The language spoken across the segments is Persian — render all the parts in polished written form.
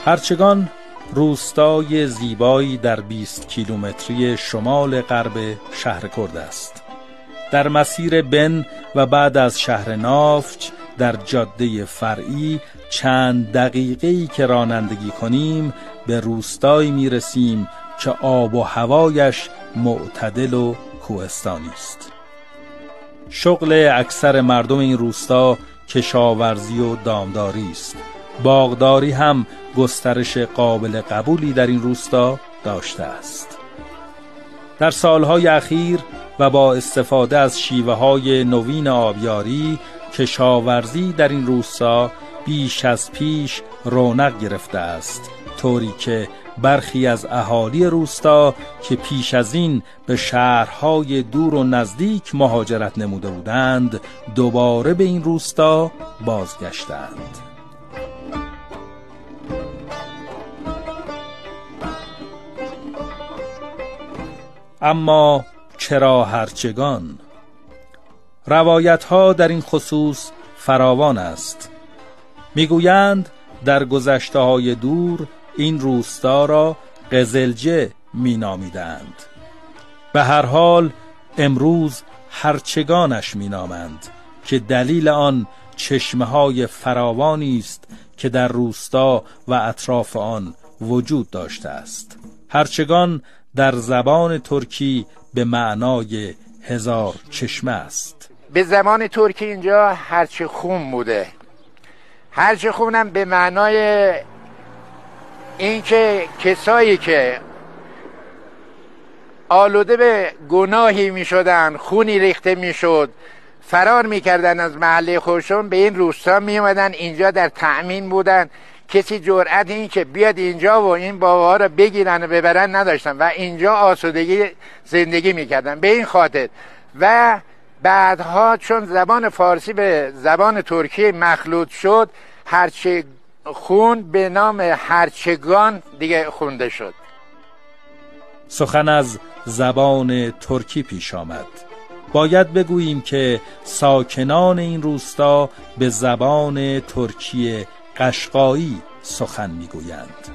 هرچگان روستای زیبایی در 20 کیلومتری شمال غرب شهر کرد است. در مسیر بن و بعد از شهر نافچ در جاده فرعی چند دقیقه‌ای که رانندگی کنیم به روستایی میرسیم که آب و هوایش معتدل و کوهستانی است. شغل اکثر مردم این روستا کشاورزی و دامداری است. باغداری هم گسترش قابل قبولی در این روستا داشته است. در سالهای اخیر و با استفاده از شیوه‌های نوین آبیاری، کشاورزی در این روستا بیش از پیش رونق گرفته است، طوری که برخی از اهالی روستا که پیش از این به شهرهای دور و نزدیک مهاجرت نموده بودند دوباره به این روستا بازگشتند. اما چرا هرچگان؟ روایت‌ها در این خصوص فراوان است. میگویند در گذشته‌های دور این روستا را قزلجه مینامیدند. به هر حال امروز هرچگانش مینامند که دلیل آن چشمه‌های فراوانی است که در روستا و اطراف آن وجود داشته است. هرچگان در زبان ترکی به معنای هزار چشمه است. به زبان ترکی اینجا هرچه خون بوده. هرچه خونم به معنای اینکه کسایی که آلوده به گناهی می شدن، خونی ریخته می شد، فرار می کردن از محله خودشون، به این روستا می اومدن، اینجا در تأمین بودن. کسی جرأت این که بیاد اینجا و این باباها رو بگیرن و ببرن نداشتن و اینجا آسودگی زندگی میکردن. به این خاطر و بعدها چون زبان فارسی به زبان ترکی مخلوط شد، هرچه خون به نام هرچگان دیگه خونده شد. سخن از زبان ترکی پیش آمد. باید بگوییم که ساکنان این روستا به زبان ترکی قشقایی سخن میگویند.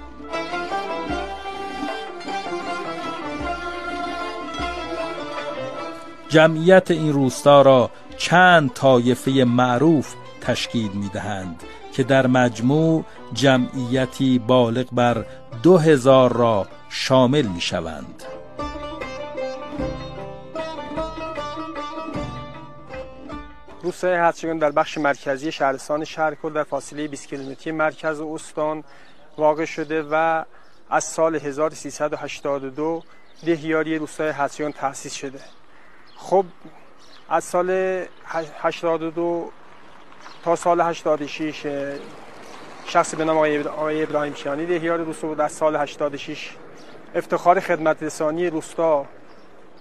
جمعیت این روستا را چند طایفه معروف تشکیل میدهند که در مجموع جمعیتی بالغ بر 2000 را شامل میشوند. روستای هرچگان در بخش مرکزی شهرستان شهر کرد در فاصله 20 کیلومتری مرکز استان واقع شده و از سال 1382 دهیاری روستای هرچگان تأسیس شده. خب از سال 82 تا سال 86 شخصی به نام آقای ابراهیم کیانی دهیار روستا بود. از سال 86 افتخار خدمت رسانی روستا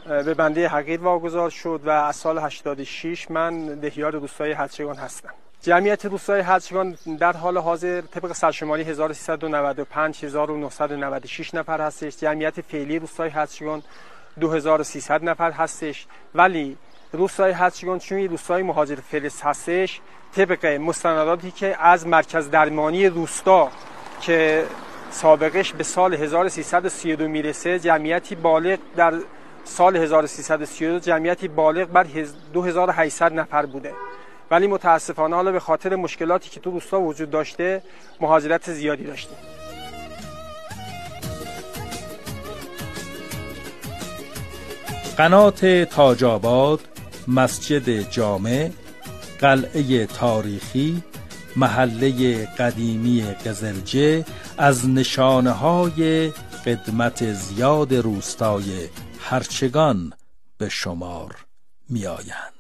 به بنده حقیر واگذار شد و از سال 86 من دهیار روستای هرچگان هستم. جمعیت روستای هرچگان در حال حاضر طبق سرشماری 1395 1996 نفر هستش. جمعیت فعلی روستای هرچگان 2300 نفر هستش، ولی روستای هرچگان چون روستای مهاجر فلز هستش، طبق مستنداتی که از مرکز درمانی روستا که سابقش به سال 1332 میرسه، جمعیتی بالغ در سال 1332 جمعیتی بالغ بر 2800 نفر بوده، ولی متاسفانه حالا به خاطر مشکلاتی که تو روستا وجود داشته مهاجرت زیادی داشته. قنات تاج آباد، مسجد جامع، قلعه تاریخی، محله قدیمی قزلجه از نشانه‌های قدمت زیاد روستای هرچگان به شمار می‌آیند.